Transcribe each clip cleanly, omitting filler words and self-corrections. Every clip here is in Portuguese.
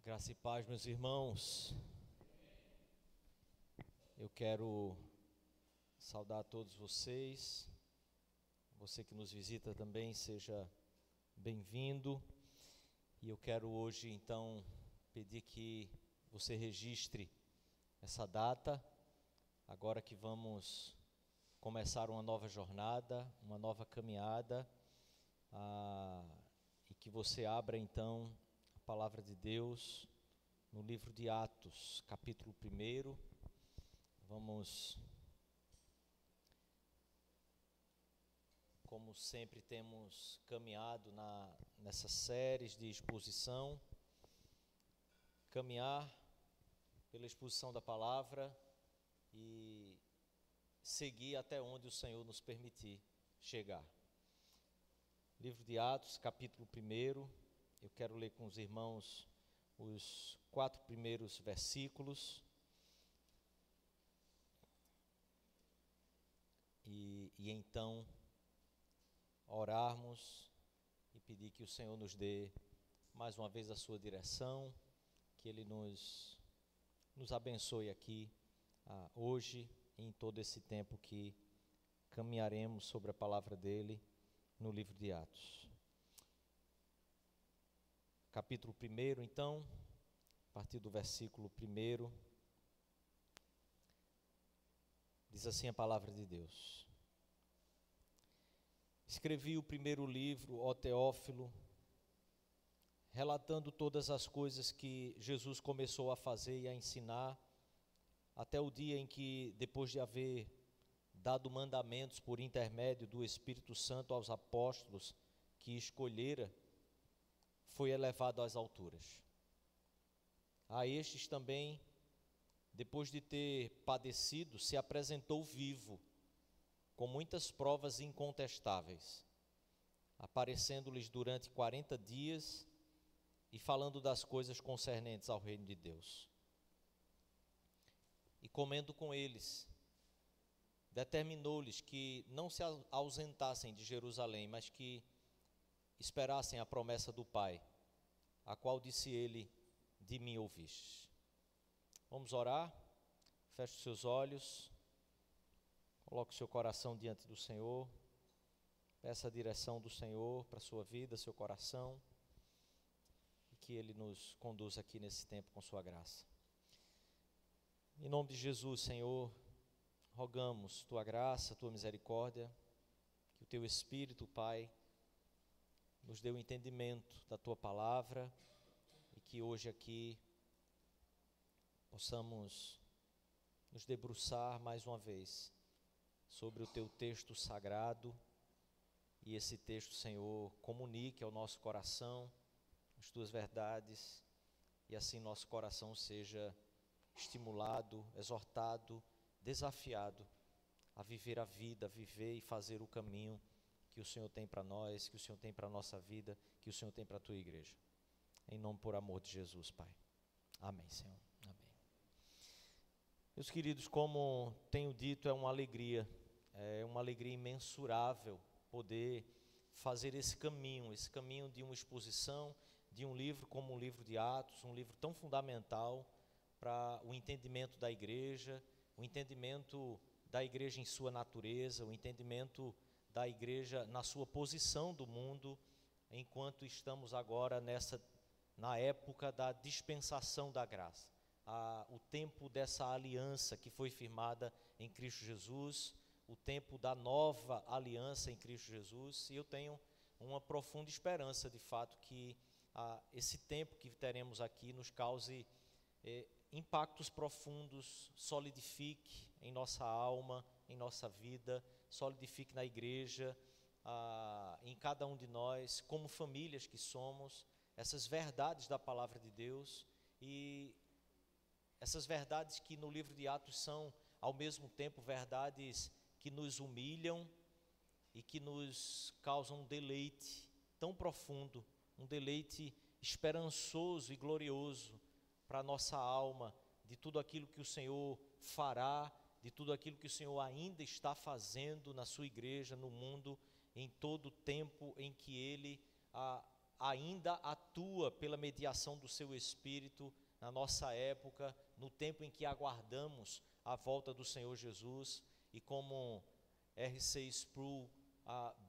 Graça e paz, meus irmãos. Eu quero saudar a todos vocês. Você que nos visita também, seja bem-vindo. E eu quero hoje, então, pedir que você registre essa data, agora que vamos começar uma nova jornada, uma nova caminhada, e que você abra, então, a palavra de Deus no livro de Atos, capítulo 1. Vamos, como sempre temos caminhado nessas séries de exposição, caminhar pela exposição da palavra e seguir até onde o Senhor nos permitir chegar. Livro de Atos, capítulo 1, eu quero ler com os irmãos os 4 primeiros versículos. E então orarmos e pedir que o Senhor nos dê mais uma vez a sua direção, que Ele nos abençoe aqui, hoje e em todo esse tempo que caminharemos sobre a palavra dEle no livro de Atos. Capítulo 1, então, a partir do versículo 1, diz assim a palavra de Deus: Escrevi o primeiro livro, ó Teófilo, relatando todas as coisas que Jesus começou a fazer e a ensinar, até o dia em que, depois de haver dado mandamentos por intermédio do Espírito Santo aos apóstolos que escolhera, foi elevado às alturas. A estes também, depois de ter padecido, se apresentou vivo, com muitas provas incontestáveis, aparecendo-lhes durante 40 dias e falando das coisas concernentes ao reino de Deus. E comendo com eles, determinou-lhes que não se ausentassem de Jerusalém, mas que esperassem a promessa do Pai, a qual disse ele: de mim ouvistes. Vamos orar. Feche os seus olhos, coloque o seu coração diante do Senhor, peça a direção do Senhor para a sua vida, seu coração, e que Ele nos conduza aqui nesse tempo com sua graça. Em nome de Jesus, Senhor, rogamos tua graça, tua misericórdia, que o teu Espírito, Pai, nos dê o entendimento da tua palavra e que hoje aqui possamos nos debruçar mais uma vez sobre o teu texto sagrado e esse texto, Senhor, comunique ao nosso coração as tuas verdades e assim nosso coração seja estimulado, exortado, desafiado a viver a vida, a viver e fazer o caminho que o Senhor tem para nós, que o Senhor tem para a nossa vida, que o Senhor tem para a tua igreja. Em nome, por amor de Jesus, Pai. Amém, Senhor. Amém. Meus queridos, como tenho dito, é uma alegria imensurável poder fazer esse caminho de uma exposição, de um livro como o livro de Atos, um livro tão fundamental para o entendimento da igreja, o entendimento da igreja em sua natureza, o entendimento da igreja na sua posição do mundo, enquanto estamos agora na época da dispensação da graça, o tempo dessa aliança que foi firmada em Cristo Jesus, o tempo da nova aliança em Cristo Jesus, e eu tenho uma profunda esperança, de fato, que esse tempo que teremos aqui nos cause impactos profundos, solidifique em nossa alma, em nossa vida, solidifique na igreja, em cada um de nós, como famílias que somos, essas verdades da palavra de Deus, e essas verdades que no livro de Atos são, ao mesmo tempo, verdades que nos humilham e que nos causam um deleite tão profundo, um deleite esperançoso e glorioso para a nossa alma, de tudo aquilo que o Senhor fará, de tudo aquilo que o Senhor ainda está fazendo na sua igreja, no mundo, em todo o tempo em que Ele ainda atua pela mediação do seu Espírito na nossa época, no tempo em que aguardamos a volta do Senhor Jesus. E como R.C. Sproul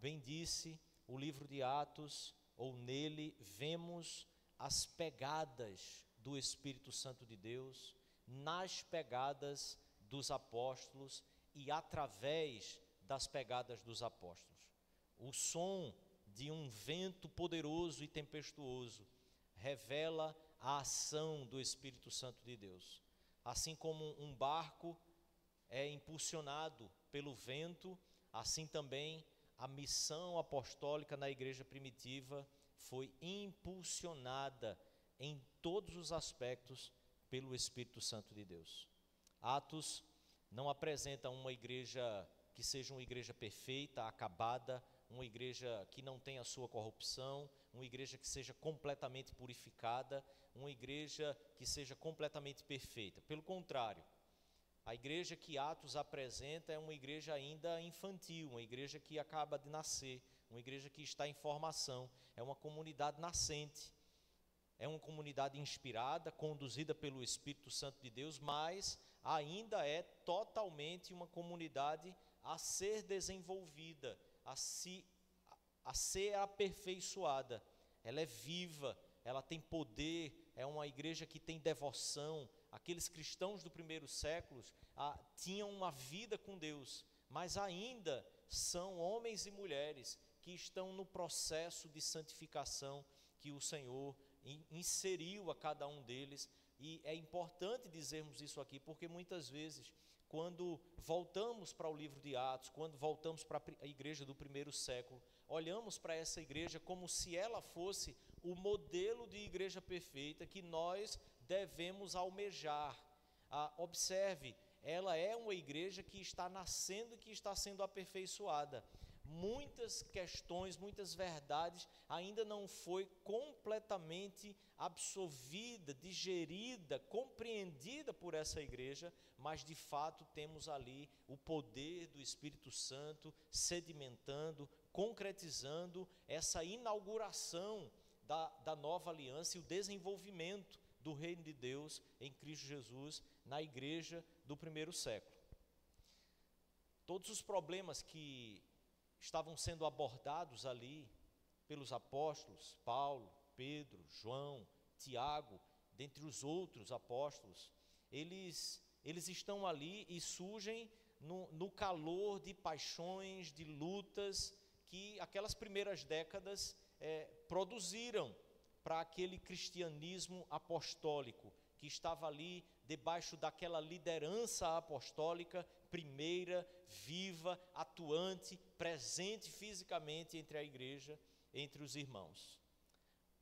bem disse, o livro de Atos, ou nele, vemos as pegadas do Espírito Santo de Deus, nas pegadas dos apóstolos e através das pegadas dos apóstolos. O som de um vento poderoso e tempestuoso revela a ação do Espírito Santo de Deus. Assim como um barco é impulsionado pelo vento, assim também a missão apostólica na igreja primitiva foi impulsionada em todos os aspectos pelo Espírito Santo de Deus. Atos não apresenta uma igreja que seja uma igreja perfeita, acabada, uma igreja que não tenha sua corrupção, uma igreja que seja completamente purificada, uma igreja que seja completamente perfeita. Pelo contrário, a igreja que Atos apresenta é uma igreja ainda infantil, uma igreja que acaba de nascer, uma igreja que está em formação, é uma comunidade nascente, é uma comunidade inspirada, conduzida pelo Espírito Santo de Deus, mas ainda é totalmente uma comunidade a ser desenvolvida, a ser aperfeiçoada. Ela é viva, ela tem poder, é uma igreja que tem devoção. Aqueles cristãos do primeiro século tinham uma vida com Deus, mas ainda são homens e mulheres que estão no processo de santificação que o Senhor inseriu a cada um deles. E é importante dizermos isso aqui, porque muitas vezes, quando voltamos para o livro de Atos, quando voltamos para a igreja do primeiro século, olhamos para essa igreja como se ela fosse o modelo de igreja perfeita que nós devemos almejar. Observe, ela é uma igreja que está nascendo e que está sendo aperfeiçoada. Muitas questões, muitas verdades ainda não foi completamente absorvida, digerida, compreendida por essa igreja, mas de fato temos ali o poder do Espírito Santo sedimentando, concretizando essa inauguração da nova aliança e o desenvolvimento do reino de Deus em Cristo Jesus na igreja do primeiro século. Todos os problemas que estavam sendo abordados ali pelos apóstolos, Paulo, Pedro, João, Tiago, dentre os outros apóstolos, eles estão ali e surgem no calor de paixões, de lutas que aquelas primeiras décadas produziram para aquele cristianismo apostólico, que estava ali debaixo daquela liderança apostólica, primeira, viva, atuante, presente fisicamente entre a igreja, entre os irmãos.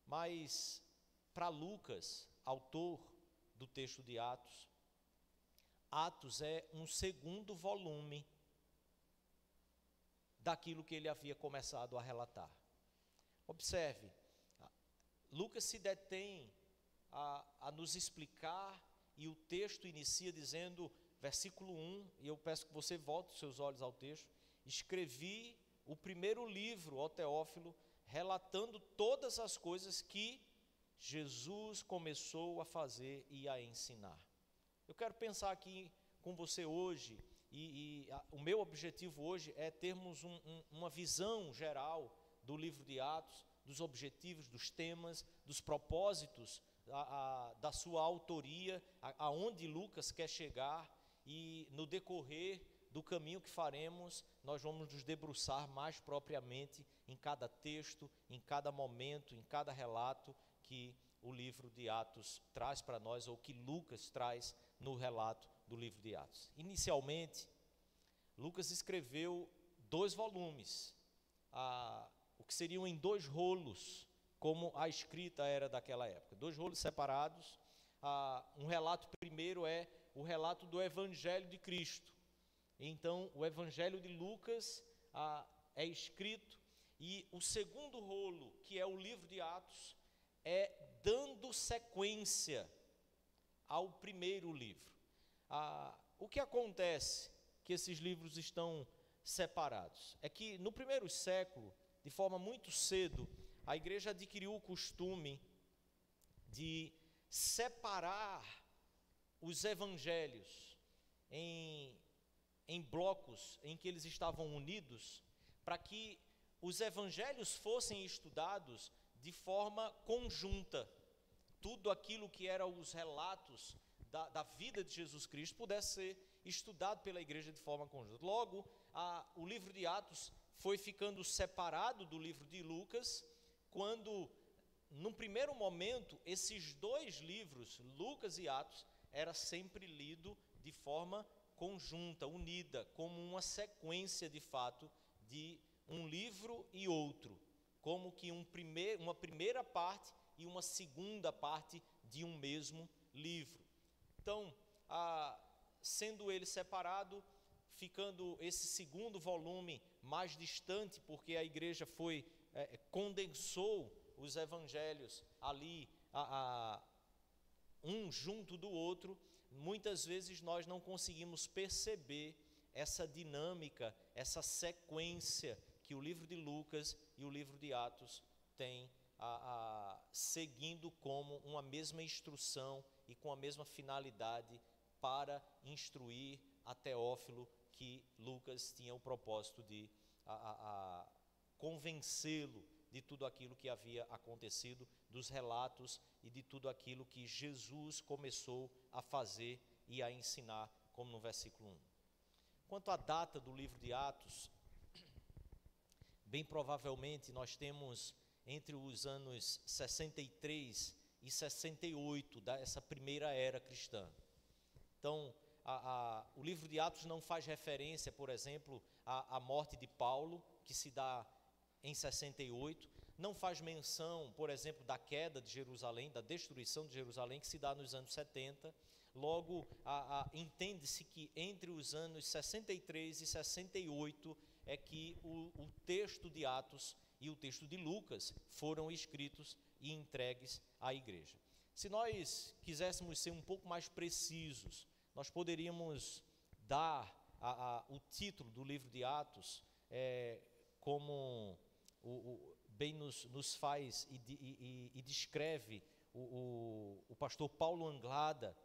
Mas, para Lucas, autor do texto de Atos, Atos é um segundo volume daquilo que ele havia começado a relatar. Observe, Lucas se detém a nos explicar, e o texto inicia dizendo, versículo 1, e eu peço que você volte os seus olhos ao texto: escrevi o primeiro livro, ó Teófilo, relatando todas as coisas que Jesus começou a fazer e a ensinar. Eu quero pensar aqui com você hoje, o meu objetivo hoje é termos uma visão geral do livro de Atos, dos objetivos, dos temas, dos propósitos da sua autoria, aonde Lucas quer chegar, e no decorrer do caminho que faremos, nós vamos nos debruçar mais propriamente em cada texto, em cada momento, em cada relato que o livro de Atos traz para nós, ou que Lucas traz no relato do livro de Atos. Inicialmente, Lucas escreveu 2 volumes, o que seriam em 2 rolos, como a escrita era daquela época, 2 rolos separados. Um relato primeiro é o relato do Evangelho de Cristo. Então, o Evangelho de Lucas é escrito, e o segundo rolo, que é o livro de Atos, é dando sequência ao primeiro livro. O que acontece que esses livros estão separados? É que no primeiro século, de forma muito cedo, a igreja adquiriu o costume de separar os evangelhos em blocos em que eles estavam unidos, para que os evangelhos fossem estudados de forma conjunta. Tudo aquilo que eram os relatos da vida de Jesus Cristo pudesse ser estudado pela igreja de forma conjunta. Logo, o livro de Atos foi ficando separado do livro de Lucas, quando, num primeiro momento, esses dois livros, Lucas e Atos, era sempre lido de forma conjunta, unida, como uma sequência de fato de um livro e outro, como que uma primeira parte e uma segunda parte de um mesmo livro. Então, sendo ele separado, ficando esse segundo volume mais distante, porque a igreja condensou os evangelhos ali, um junto do outro, muitas vezes nós não conseguimos perceber essa dinâmica, essa sequência que o livro de Lucas e o livro de Atos têm, seguindo como uma mesma instrução e com a mesma finalidade para instruir a Teófilo, que Lucas tinha o propósito de convencê-lo de tudo aquilo que havia acontecido, dos relatos e de tudo aquilo que Jesus começou a fazer e a ensinar, como no versículo 1. Quanto à data do livro de Atos, bem provavelmente nós temos entre os anos 63 e 68 dessa primeira era cristã. Então, o livro de Atos não faz referência, por exemplo, à morte de Paulo, que se dá em 68, não faz menção, por exemplo, da queda de Jerusalém, da destruição de Jerusalém, que se dá nos anos 70. Logo, entende-se que entre os anos 63 e 68 é que o texto de Atos e o texto de Lucas foram escritos e entregues à igreja. Se nós quiséssemos ser um pouco mais precisos, nós poderíamos dar o título do livro de Atos, como bem nos faz e descreve o pastor Paulo Anglada.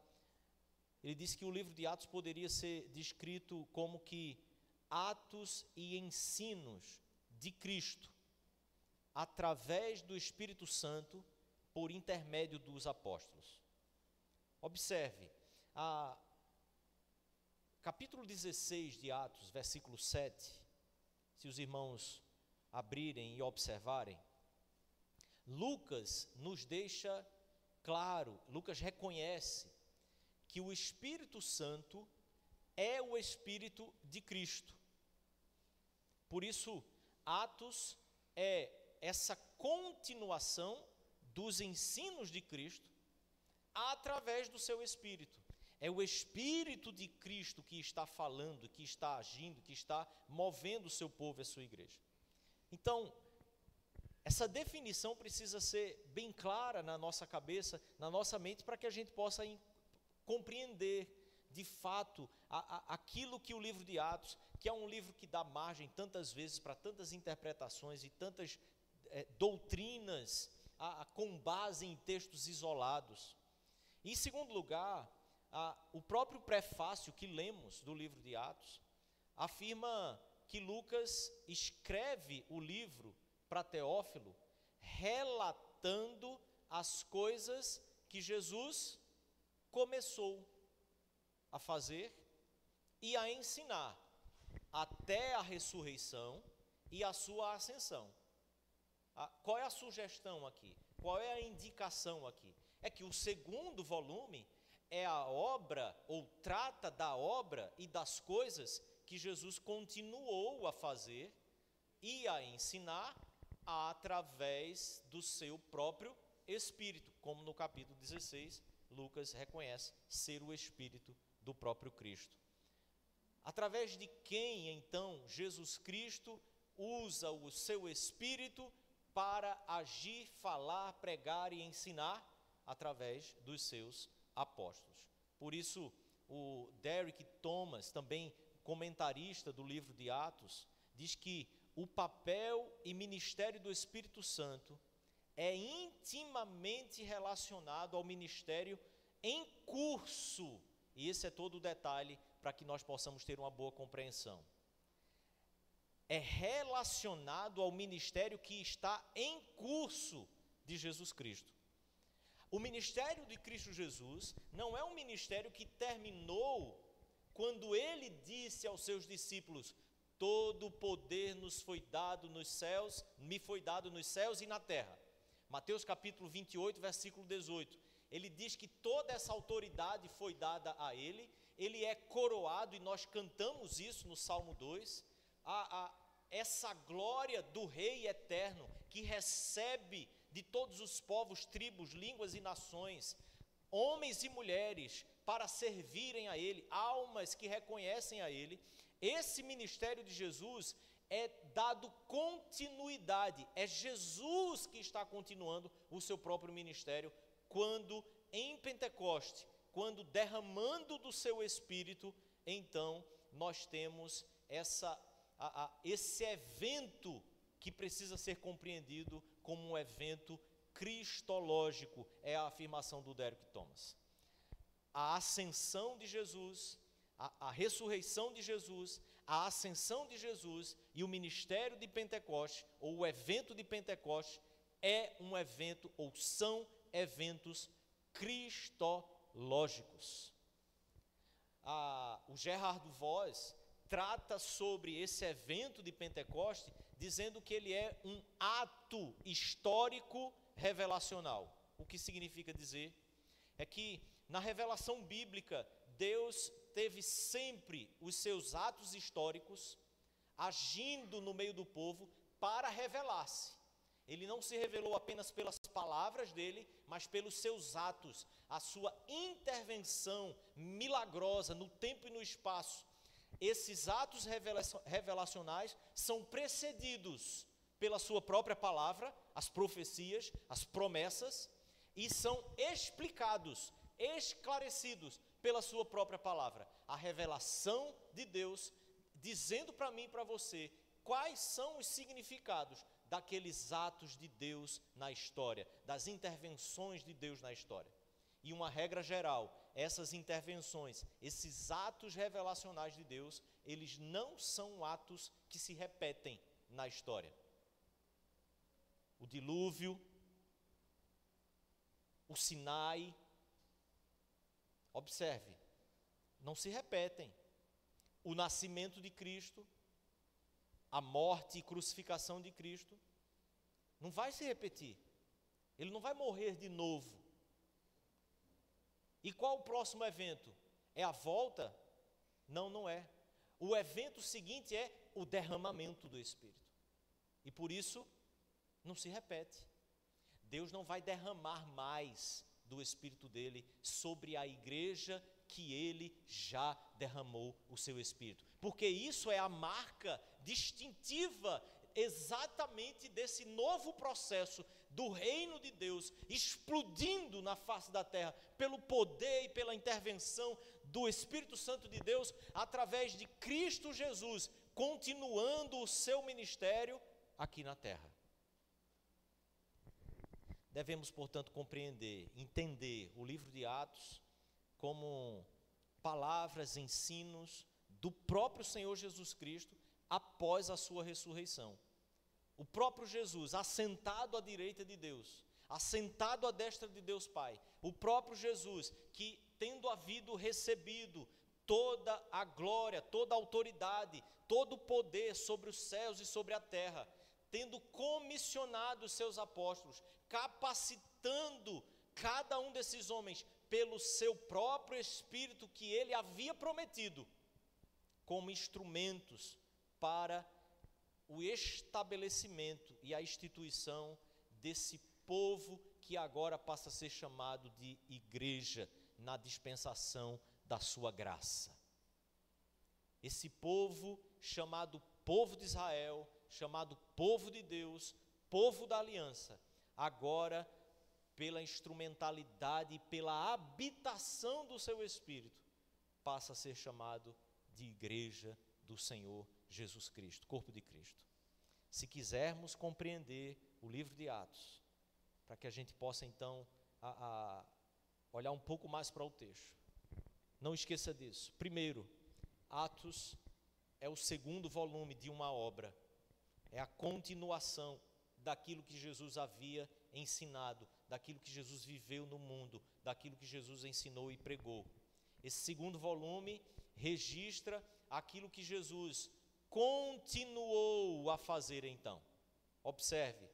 Ele disse que o livro de Atos poderia ser descrito como que atos e ensinos de Cristo, através do Espírito Santo, por intermédio dos apóstolos. Observe, capítulo 16 de Atos, versículo 7, se os irmãos abrirem e observarem, Lucas nos deixa claro, Lucas reconhece que o Espírito Santo é o Espírito de Cristo. Por isso, Atos é essa continuação dos ensinos de Cristo através do seu Espírito. É o Espírito de Cristo que está falando, que está agindo, que está movendo o seu povo e a sua igreja. Então, essa definição precisa ser bem clara na nossa cabeça, na nossa mente, para que a gente possa compreender de fato aquilo que o livro de Atos, que é um livro que dá margem tantas vezes para tantas interpretações e tantas doutrinas com base em textos isolados. Em segundo lugar, o próprio prefácio que lemos do livro de Atos afirma que Lucas escreve o livro para Teófilo, relatando as coisas que Jesus começou a fazer e a ensinar até a ressurreição e a sua ascensão. Qual é a sugestão aqui? Qual é a indicação aqui? É que o segundo volume é a obra, ou trata da obra e das coisas que Jesus continuou a fazer e a ensinar através do seu próprio Espírito, como no capítulo 16, Lucas reconhece ser o Espírito do próprio Cristo. Através de quem, então, Jesus Cristo usa o seu Espírito para agir, falar, pregar e ensinar? Através dos seus apóstolos. Por isso, o Derek Thomas, também comentarista do livro de Atos, diz que o papel e ministério do Espírito Santo é intimamente relacionado ao ministério em curso. E esse é todo o detalhe para que nós possamos ter uma boa compreensão. É relacionado ao ministério que está em curso de Jesus Cristo. O ministério de Cristo Jesus não é um ministério que terminou quando ele disse aos seus discípulos: todo o poder nos foi dado nos céus, me foi dado nos céus e na terra. Mateus capítulo 28, versículo 18. Ele diz que toda essa autoridade foi dada a ele, ele é coroado, e nós cantamos isso no Salmo 2, essa glória do Rei eterno, que recebe de todos os povos, tribos, línguas e nações, homens e mulheres, para servirem a ele, almas que reconhecem a ele. Esse ministério de Jesus é dado continuidade, é Jesus que está continuando o seu próprio ministério, quando em Pentecoste, quando derramando do seu Espírito, então nós temos esse evento que precisa ser compreendido como um evento cristológico, é a afirmação do Derek Thomas. A ascensão de Jesus, a ressurreição de Jesus, a ascensão de Jesus e o ministério de Pentecoste, ou o evento de Pentecoste, é um evento, ou são eventos cristológicos. O Gerhard Voss trata sobre esse evento de Pentecoste, dizendo que ele é um ato histórico revelacional. O que significa dizer? É que na revelação bíblica, Deus teve sempre os seus atos históricos agindo no meio do povo para revelar-se. Ele não se revelou apenas pelas palavras dele, mas pelos seus atos, a sua intervenção milagrosa no tempo e no espaço. Esses atos revelacionais são precedidos pela sua própria palavra, as profecias, as promessas, e são explicados, esclarecidos pela sua própria palavra. A revelação de Deus, dizendo para mim e para você quais são os significados daqueles atos de Deus na história, das intervenções de Deus na história. E uma regra geral, essas intervenções, esses atos revelacionais de Deus, eles não são atos que se repetem na história. O dilúvio, o Sinai, observe, não se repetem. O nascimento de Cristo, a morte e crucificação de Cristo, não vai se repetir. Ele não vai morrer de novo. E qual o próximo evento? É a volta? Não, não é. O evento seguinte é o derramamento do Espírito. E por isso, não se repete. Deus não vai derramar mais do Espírito dele sobre a igreja que ele já derramou o seu Espírito. Porque isso é a marca distintiva exatamente desse novo processo do reino de Deus explodindo na face da terra pelo poder e pela intervenção do Espírito Santo de Deus através de Cristo Jesus, continuando o seu ministério aqui na terra. Devemos, portanto, compreender, entender o livro de Atos como palavras, ensinos do próprio Senhor Jesus Cristo após a sua ressurreição. O próprio Jesus, assentado à direita de Deus, assentado à destra de Deus Pai, o próprio Jesus que, tendo havido recebido toda a glória, toda a autoridade, todo o poder sobre os céus e sobre a terra, tendo comissionado os seus apóstolos, capacitando cada um desses homens pelo seu próprio Espírito que ele havia prometido, como instrumentos para o estabelecimento e a instituição desse povo que agora passa a ser chamado de igreja na dispensação da sua graça. Esse povo chamado povo de Israel, chamado povo de Deus, povo da aliança, agora pela instrumentalidade e pela habitação do seu Espírito, passa a ser chamado de igreja do Senhor Jesus Cristo, corpo de Cristo. Se quisermos compreender o livro de Atos, para que a gente possa então olhar um pouco mais para o texto. Não esqueça disso. Primeiro, Atos é o segundo volume de uma obra, é a continuação daquilo que Jesus havia ensinado, daquilo que Jesus viveu no mundo, daquilo que Jesus ensinou e pregou. Esse segundo volume registra aquilo que Jesus continuou a fazer então. Observe,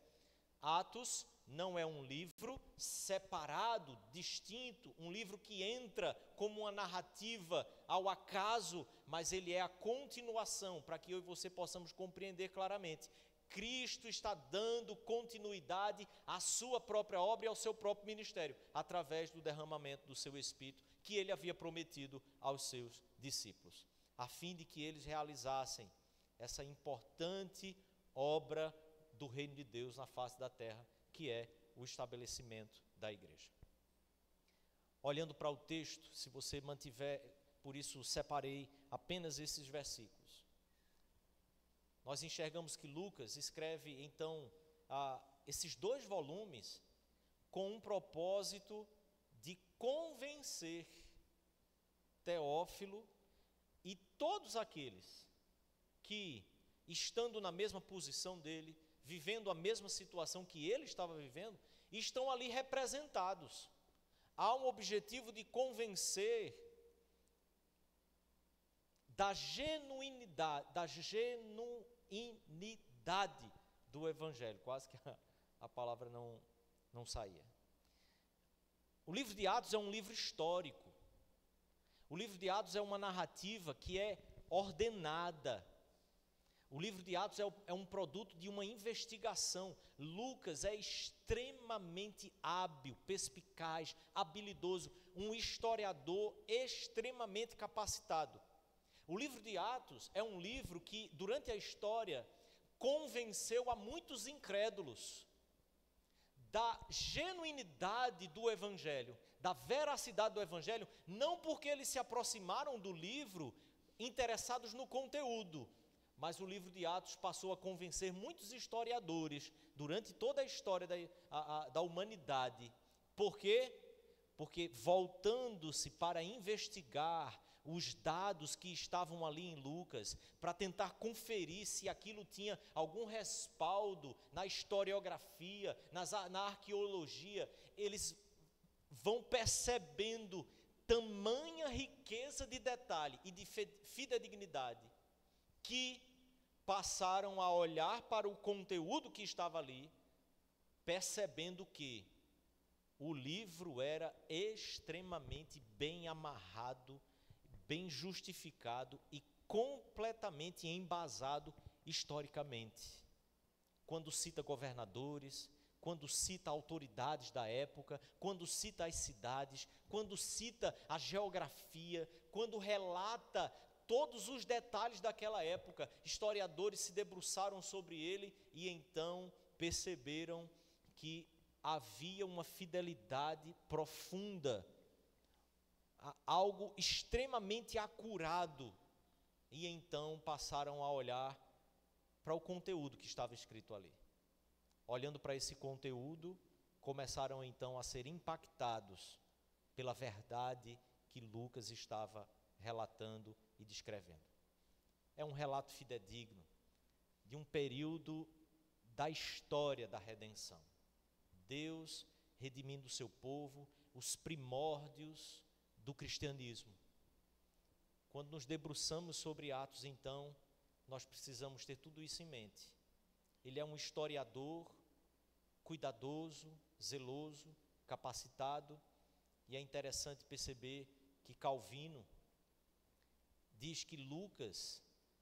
Atos não é um livro separado, distinto, um livro que entra como uma narrativa ao acaso, mas ele é a continuação, para que eu e você possamos compreender claramente. Cristo está dando continuidade à sua própria obra e ao seu próprio ministério, através do derramamento do seu Espírito, que ele havia prometido aos seus discípulos, a fim de que eles realizassem essa importante obra do reino de Deus na face da terra, que é o estabelecimento da igreja. Olhando para o texto, se você mantiver, por isso separei apenas esses versículos. Nós enxergamos que Lucas escreve então esses 2 volumes com um propósito de convencer Teófilo e todos aqueles que, estando na mesma posição dele, vivendo a mesma situação que ele estava vivendo, estão ali representados. Há um objetivo de convencer da genuinidade do Evangelho. Quase que a palavra não saía. O livro de Atos é um livro histórico. O livro de Atos é uma narrativa que é ordenada. O livro de Atos é um produto de uma investigação. Lucas é extremamente hábil, perspicaz, habilidoso, um historiador extremamente capacitado. O livro de Atos é um livro que, durante a história, convenceu a muitos incrédulos da genuinidade do Evangelho, da veracidade do Evangelho, não porque eles se aproximaram do livro interessados no conteúdo, mas o livro de Atos passou a convencer muitos historiadores durante toda a história da humanidade. Por quê? Porque voltando-se para investigar os dados que estavam ali em Lucas, para tentar conferir se aquilo tinha algum respaldo na historiografia, na arqueologia, eles vão percebendo tamanha riqueza de detalhe e de fidedignidade, que passaram a olhar para o conteúdo que estava ali, percebendo que o livro era extremamente bem amarrado, bem justificado e completamente embasado historicamente. Quando cita governadores, quando cita autoridades da época, quando cita as cidades, quando cita a geografia, quando relata todos os detalhes daquela época, historiadores se debruçaram sobre ele e então perceberam que havia uma fidelidade profunda, algo extremamente acurado, e então passaram a olhar para o conteúdo que estava escrito ali. Olhando para esse conteúdo, começaram então a ser impactados pela verdade que Lucas estava relatando e descrevendo. É um relato fidedigno de um período da história da redenção. Deus redimindo o seu povo, os primórdios do cristianismo. Quando nos debruçamos sobre Atos, então, nós precisamos ter tudo isso em mente. Ele é um historiador cuidadoso, zeloso, capacitado, e é interessante perceber que Calvino diz que Lucas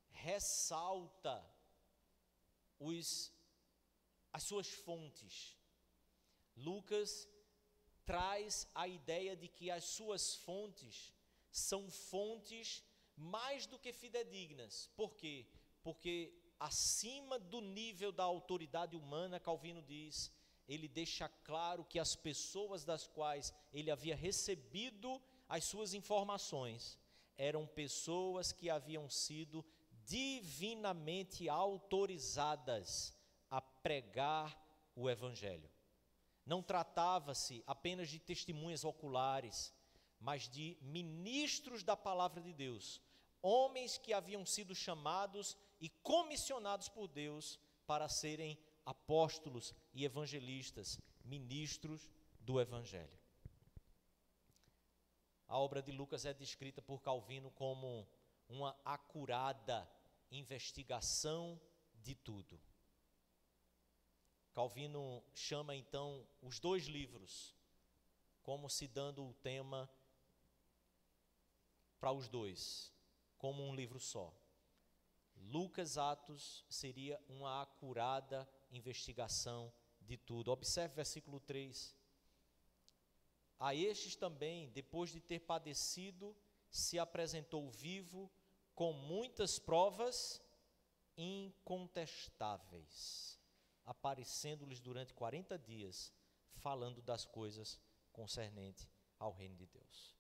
ressalta as suas fontes. Lucas traz a ideia de que as suas fontes são fontes mais do que fidedignas. Por quê? Porque acima do nível da autoridade humana, Calvino diz, ele deixa claro que as pessoas das quais ele havia recebido as suas informações eram pessoas que haviam sido divinamente autorizadas a pregar o Evangelho. Não tratava-se apenas de testemunhas oculares, mas de ministros da palavra de Deus, homens que haviam sido chamados e comissionados por Deus para serem apóstolos e evangelistas, ministros do Evangelho. A obra de Lucas é descrita por Calvino como uma acurada investigação de tudo. Calvino chama então os dois livros como se dando o tema para os dois, como um livro só. Lucas, Atos seria uma acurada investigação de tudo. Observe o versículo 3. A estes também, depois de ter padecido, se apresentou vivo com muitas provas incontestáveis, aparecendo-lhes durante 40 dias, falando das coisas concernentes ao reino de Deus.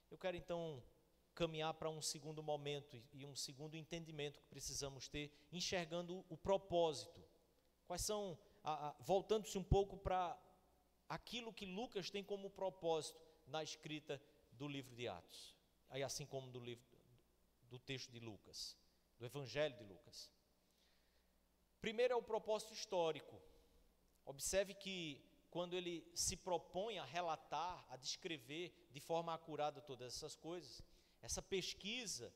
Eu quero então caminhar para um segundo momento e um segundo entendimento que precisamos ter, enxergando o propósito. Quais são, voltando-se um pouco para aquilo que Lucas tem como propósito na escrita do livro de Atos, aí assim como do texto de Lucas, do Evangelho de Lucas. Primeiro é o propósito histórico. Observe que quando ele se propõe a relatar, a descrever de forma acurada todas essas coisas, essa pesquisa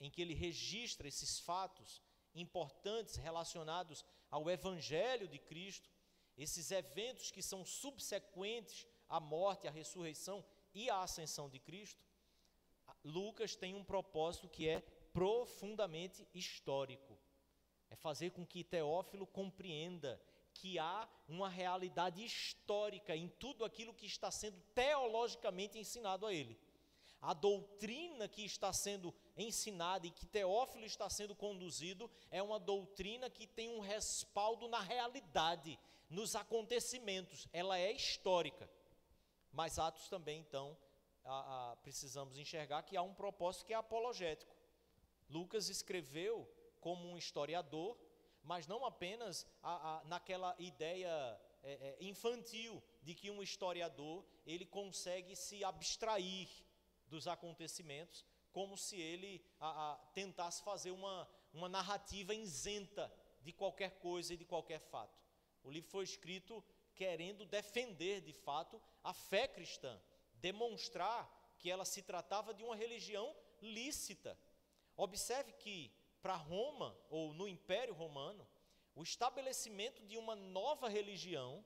em que ele registra esses fatos importantes relacionados ao Evangelho de Cristo, esses eventos que são subsequentes à morte, à ressurreição e à ascensão de Cristo, Lucas tem um propósito que é profundamente histórico. É fazer com que Teófilo compreenda que há uma realidade histórica em tudo aquilo que está sendo teologicamente ensinado a ele. A doutrina que está sendo ensinada e que Teófilo está sendo conduzido é uma doutrina que tem um respaldo na realidade, nos acontecimentos. Ela é histórica. Mas Atos também, então, precisamos enxergar que há um propósito que é apologético. Lucas escreveu como um historiador, mas não apenas naquela ideia infantil de que um historiador ele consegue se abstrair dos acontecimentos, como se ele tentasse fazer uma narrativa isenta de qualquer coisa e de qualquer fato. O livro foi escrito querendo defender, de fato, a fé cristã, demonstrar que ela se tratava de uma religião lícita. Observe que para Roma, ou no Império Romano, o estabelecimento de uma nova religião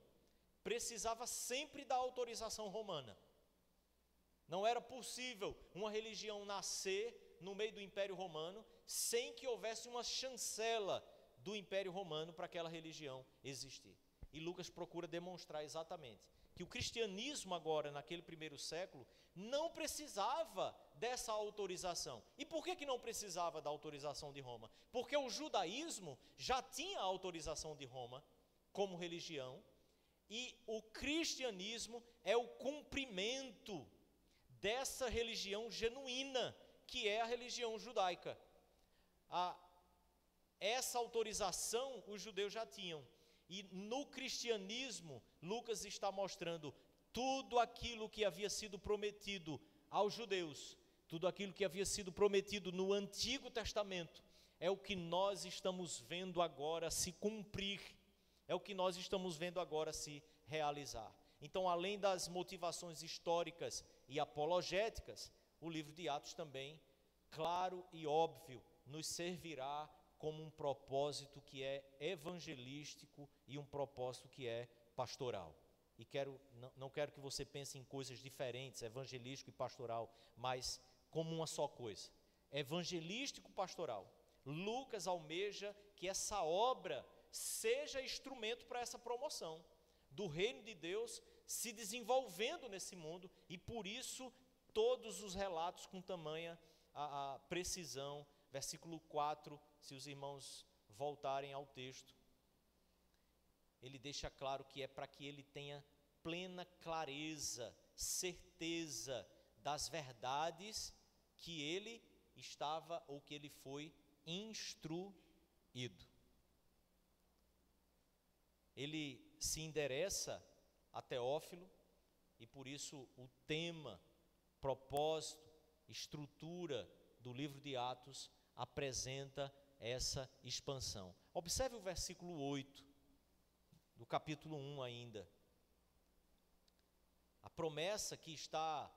precisava sempre da autorização romana. Não era possível uma religião nascer no meio do Império Romano sem que houvesse uma chancela do Império Romano para aquela religião existir. E Lucas procura demonstrar exatamente que o cristianismo agora, naquele primeiro século, não precisava dessa autorização. E por que não precisava da autorização de Roma? Porque o judaísmo já tinha a autorização de Roma como religião, e o cristianismo é o cumprimento dessa religião genuína, que é a religião judaica. Essa autorização os judeus já tinham. E no cristianismo, Lucas está mostrando tudo aquilo que havia sido prometido aos judeus, tudo aquilo que havia sido prometido no Antigo Testamento, é o que nós estamos vendo agora se cumprir, é o que nós estamos vendo agora se realizar. Então, além das motivações históricas e apologéticas, o livro de Atos também, claro e óbvio, nos servirá como um propósito que é evangelístico e um propósito que é pastoral. E não quero que você pense em coisas diferentes, evangelístico e pastoral, mas como uma só coisa. Evangelístico e pastoral. Lucas almeja que essa obra seja instrumento para essa promoção do reino de Deus se desenvolvendo nesse mundo, e por isso todos os relatos com tamanha a precisão. Versículo 4, se os irmãos voltarem ao texto, ele deixa claro que é para que ele tenha plena clareza, certeza das verdades que ele estava ou que ele foi instruído. Ele se endereça a Teófilo, e por isso o tema, propósito, estrutura do livro de Atos apresenta essa expansão. Observe o versículo 8 do capítulo 1 ainda. A promessa que está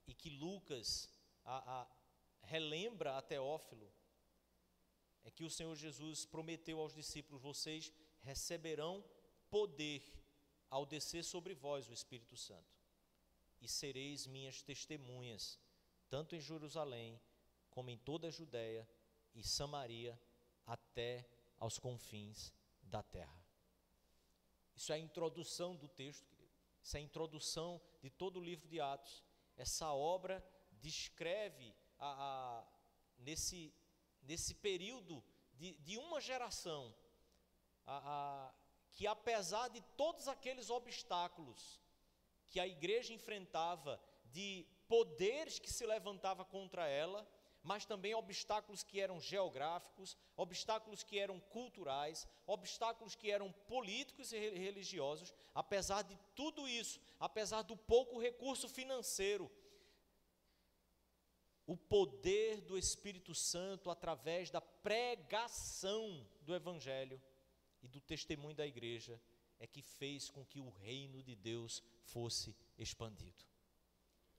e que Lucas relembra a Teófilo é que o Senhor Jesus prometeu aos discípulos: vocês receberão poder ao descer sobre vós o Espírito Santo, e sereis minhas testemunhas, tanto em Jerusalém, como em toda a Judéia e Samaria, até aos confins da terra. Isso é a introdução do texto, querido. Isso é a introdução de todo o livro de Atos. Essa obra descreve nesse período de uma geração, que apesar de todos aqueles obstáculos que a igreja enfrentava, de poderes que se levantavam contra ela, mas também obstáculos que eram geográficos, obstáculos que eram culturais, obstáculos que eram políticos e religiosos. Apesar de tudo isso, apesar do pouco recurso financeiro, o poder do Espírito Santo, através da pregação do Evangelho e do testemunho da igreja, é que fez com que o reino de Deus fosse expandido.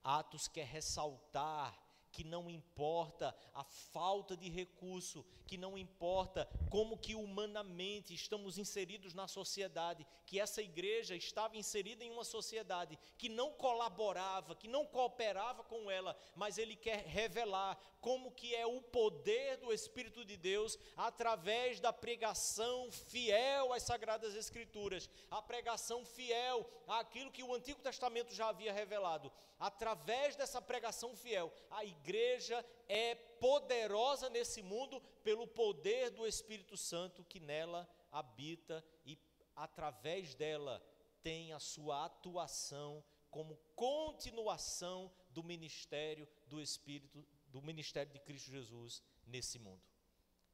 Atos quer ressaltar que não importa a falta de recurso, que não importa como que humanamente estamos inseridos na sociedade, que essa igreja estava inserida em uma sociedade que não colaborava, que não cooperava com ela, mas ele quer revelar como que é o poder do Espírito de Deus através da pregação fiel às Sagradas Escrituras, a pregação fiel àquilo que o Antigo Testamento já havia revelado. Através dessa pregação fiel, a igreja é poderosa nesse mundo pelo poder do Espírito Santo que nela habita, e através dela tem a sua atuação como continuação do ministério do Espírito, do ministério de Cristo Jesus nesse mundo.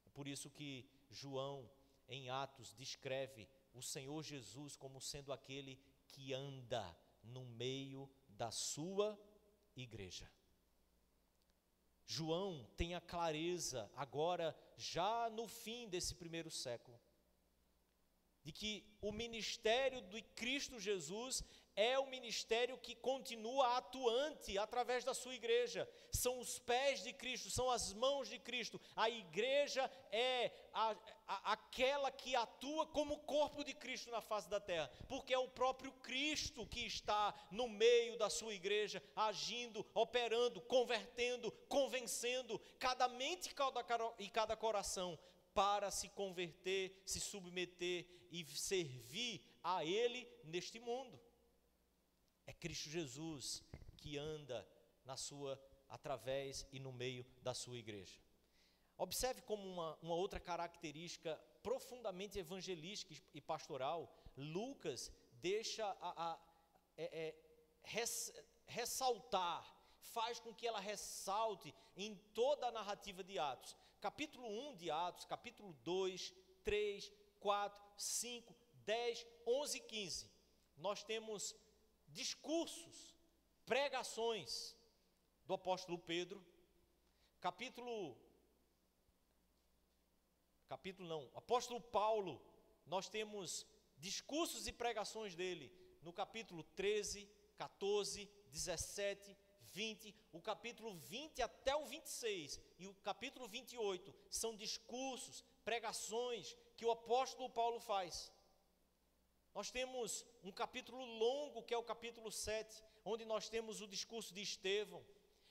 É por isso que João, em Atos, descreve o Senhor Jesus como sendo aquele que anda no meio da sua igreja. João tem a clareza, agora já no fim desse primeiro século, de que o ministério de Cristo Jesus é o ministério que continua atuante através da sua igreja. São os pés de Cristo, são as mãos de Cristo. A igreja é aquela que atua como corpo de Cristo na face da terra, porque é o próprio Cristo que está no meio da sua igreja, agindo, operando, convertendo, convencendo cada mente e cada coração para se converter, se submeter e servir a Ele neste mundo. É Cristo Jesus que anda através e no meio da sua igreja. Observe como uma outra característica profundamente evangelística e pastoral, Lucas deixa ressaltar, faz com que ela ressalte em toda a narrativa de Atos. Capítulo 1 de Atos, capítulo 2, 3, 4, 5, 10, 11 e 15. Nós temos discursos, pregações do apóstolo Pedro. Apóstolo Paulo, nós temos discursos e pregações dele no capítulo 13, 14, 17, 20, o capítulo 20 até o 26 e o capítulo 28 são discursos, pregações que o apóstolo Paulo faz. Nós temos um capítulo longo, que é o capítulo 7, onde nós temos o discurso de Estevão.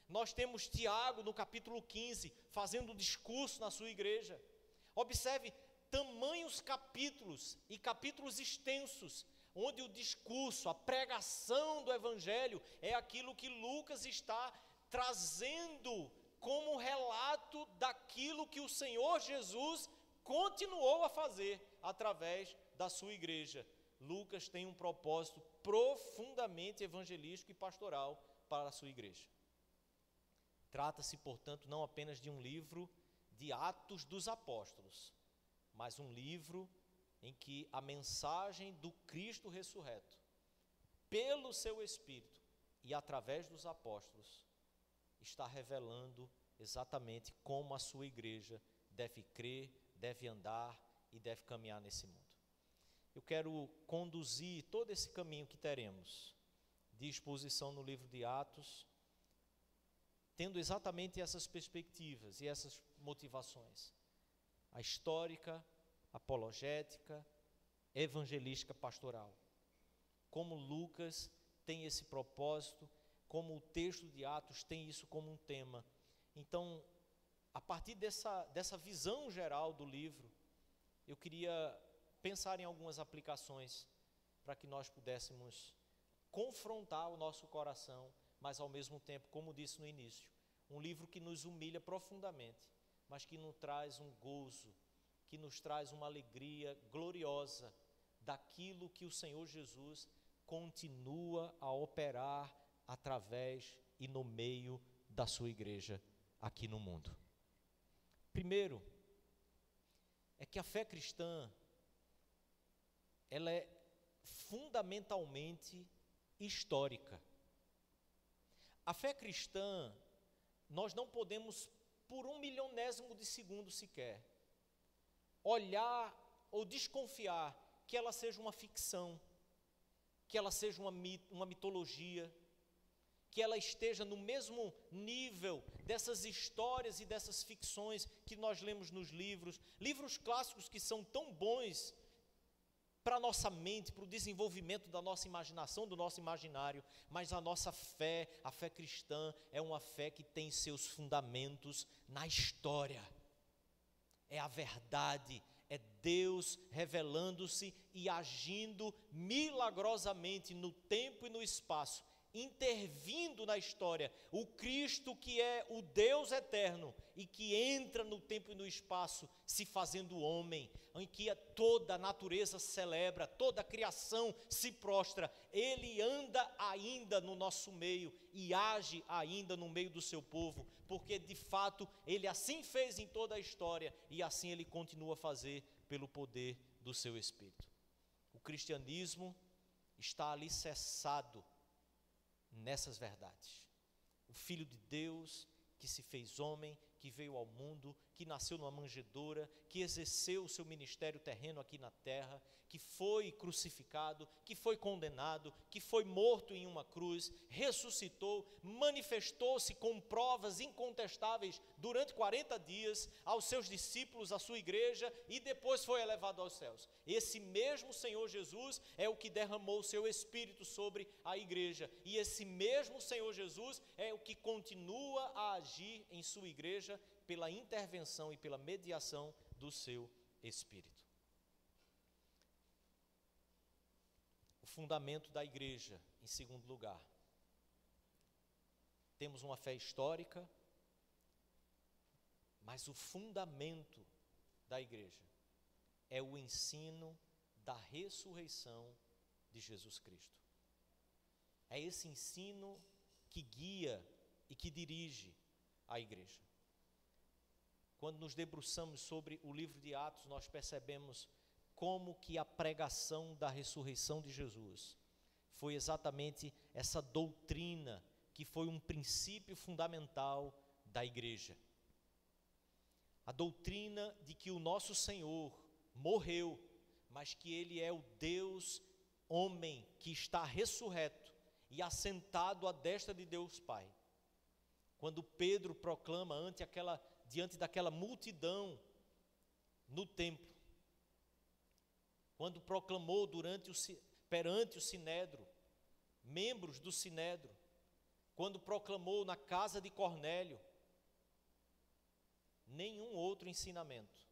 Nós temos Tiago, no capítulo 15, fazendo um discurso na sua igreja. Observe tamanhos capítulos e capítulos extensos, onde o discurso, a pregação do Evangelho é aquilo que Lucas está trazendo como relato daquilo que o Senhor Jesus continuou a fazer através da sua igreja. Lucas tem um propósito profundamente evangelístico e pastoral para a sua igreja. Trata-se, portanto, não apenas de um livro de Atos dos Apóstolos, mas um livro em que a mensagem do Cristo ressurreto pelo seu Espírito e através dos apóstolos, está revelando exatamente como a sua igreja deve crer, deve andar e deve caminhar nesse mundo. Eu quero conduzir todo esse caminho que teremos de exposição no livro de Atos, tendo exatamente essas perspectivas e essas motivações: a histórica, apologética, evangelística, pastoral. Como Lucas tem esse propósito, como o texto de Atos tem isso como um tema. Então, a partir dessa visão geral do livro, eu queria pensar em algumas aplicações para que nós pudéssemos confrontar o nosso coração, mas ao mesmo tempo, como disse no início, um livro que nos humilha profundamente, mas que nos traz um gozo, que nos traz uma alegria gloriosa daquilo que o Senhor Jesus continua a operar através e no meio da sua igreja aqui no mundo. Primeiro, é que a fé cristã, ela é fundamentalmente histórica. A fé cristã, nós não podemos, por 1/1000º de segundo sequer, olhar ou desconfiar que ela seja uma ficção, que ela seja uma mitologia, que ela esteja no mesmo nível dessas histórias e dessas ficções que nós lemos nos livros clássicos que são tão bons para a nossa mente, para o desenvolvimento da nossa imaginação, do nosso imaginário, mas a nossa fé, a fé cristã, é uma fé que tem seus fundamentos na história. É a verdade, é Deus revelando-se e agindo milagrosamente no tempo e no espaço, intervindo na história. O Cristo que é o Deus eterno e que entra no tempo e no espaço, se fazendo homem, em que toda a natureza celebra, toda a criação se prostra. Ele anda ainda no nosso meio e age ainda no meio do seu povo, porque de fato ele assim fez em toda a história e assim ele continua a fazer pelo poder do seu Espírito. O cristianismo está alicerçado nessas verdades. O Filho de Deus que se fez homem, que veio ao mundo, que nasceu numa manjedoura, que exerceu o seu ministério terreno aqui na terra, que foi crucificado, que foi condenado, que foi morto em uma cruz, ressuscitou, manifestou-se com provas incontestáveis durante 40 dias aos seus discípulos, à sua igreja, e depois foi elevado aos céus. Esse mesmo Senhor Jesus é o que derramou o seu Espírito sobre a igreja, e esse mesmo Senhor Jesus é o que continua a agir em sua igreja pela intervenção e pela mediação do seu Espírito. O fundamento da igreja, em segundo lugar. Temos uma fé histórica, mas o fundamento da igreja é o ensino da ressurreição de Jesus Cristo. É esse ensino que guia e que dirige a igreja. Quando nos debruçamos sobre o livro de Atos, nós percebemos como que a pregação da ressurreição de Jesus foi exatamente essa doutrina que foi um princípio fundamental da igreja. A doutrina de que o nosso Senhor morreu, mas que Ele é o Deus homem que está ressurreto e assentado à destra de Deus Pai. Quando Pedro proclama diante daquela multidão no templo, quando proclamou perante o Sinédrio, membros do Sinédrio, quando proclamou na casa de Cornélio, nenhum outro ensinamento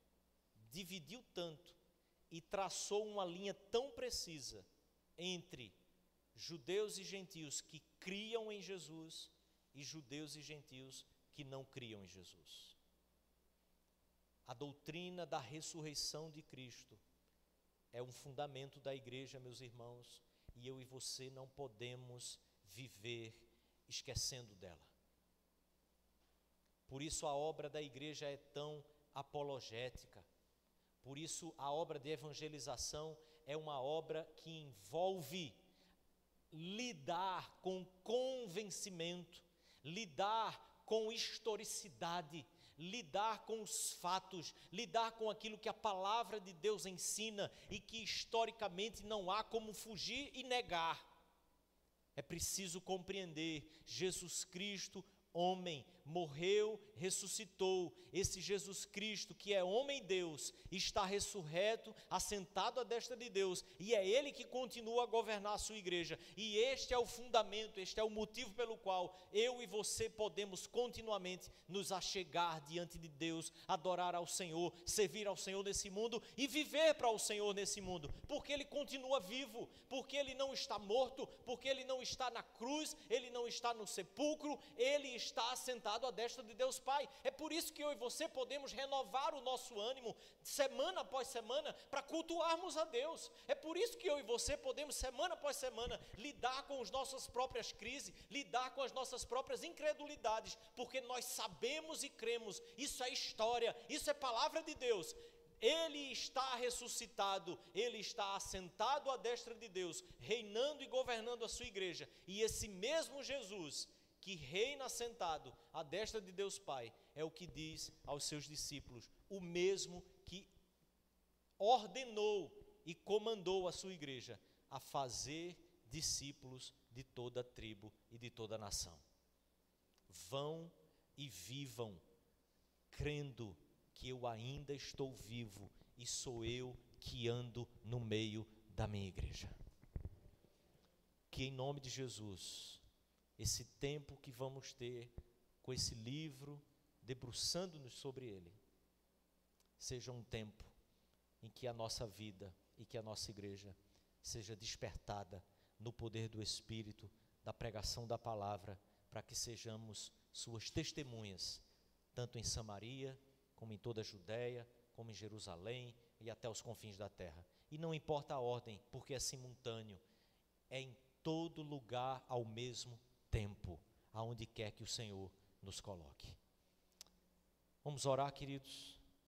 dividiu tanto e traçou uma linha tão precisa entre judeus e gentios que criam em Jesus e judeus e gentios que não criam em Jesus. A doutrina da ressurreição de Cristo é um fundamento da igreja, meus irmãos, e eu e você não podemos viver esquecendo dela. Por isso a obra da igreja é tão apologética. Por isso a obra de evangelização é uma obra que envolve lidar com convencimento, lidar com historicidade, lidar com os fatos, lidar com aquilo que a palavra de Deus ensina e que historicamente não há como fugir e negar. É preciso compreender: Jesus Cristo, homem, morreu, ressuscitou. Esse Jesus Cristo, que é homem e Deus, está ressurreto, assentado à destra de Deus, e é Ele que continua a governar a sua igreja. E este é o fundamento, este é o motivo pelo qual eu e você podemos continuamente nos achegar diante de Deus, adorar ao Senhor, servir ao Senhor nesse mundo e viver para o Senhor nesse mundo, porque Ele continua vivo, porque Ele não está morto, porque Ele não está na cruz, Ele não está no sepulcro, Ele está assentado à destra de Deus Pai. É por isso que eu e você podemos renovar o nosso ânimo semana após semana para cultuarmos a Deus. É por isso que eu e você podemos semana após semana lidar com as nossas próprias crises, lidar com as nossas próprias incredulidades, porque nós sabemos e cremos, isso é história, isso é palavra de Deus. Ele está ressuscitado, Ele está assentado à destra de Deus, reinando e governando a sua igreja. E esse mesmo Jesus que reina assentado à destra de Deus Pai, é o que diz aos seus discípulos, o mesmo que ordenou e comandou a sua igreja a fazer discípulos de toda tribo e de toda nação. Vão e vivam, crendo que eu ainda estou vivo e sou eu que ando no meio da minha igreja. Que em nome de Jesus, esse tempo que vamos ter com esse livro, debruçando-nos sobre ele, seja um tempo em que a nossa vida e que a nossa igreja seja despertada no poder do Espírito, da pregação da palavra, para que sejamos suas testemunhas, tanto em Samaria, como em toda a Judéia, como em Jerusalém e até os confins da terra. E não importa a ordem, porque é simultâneo, é em todo lugar ao mesmo tempo, aonde quer que o Senhor nos coloque. Vamos orar, queridos.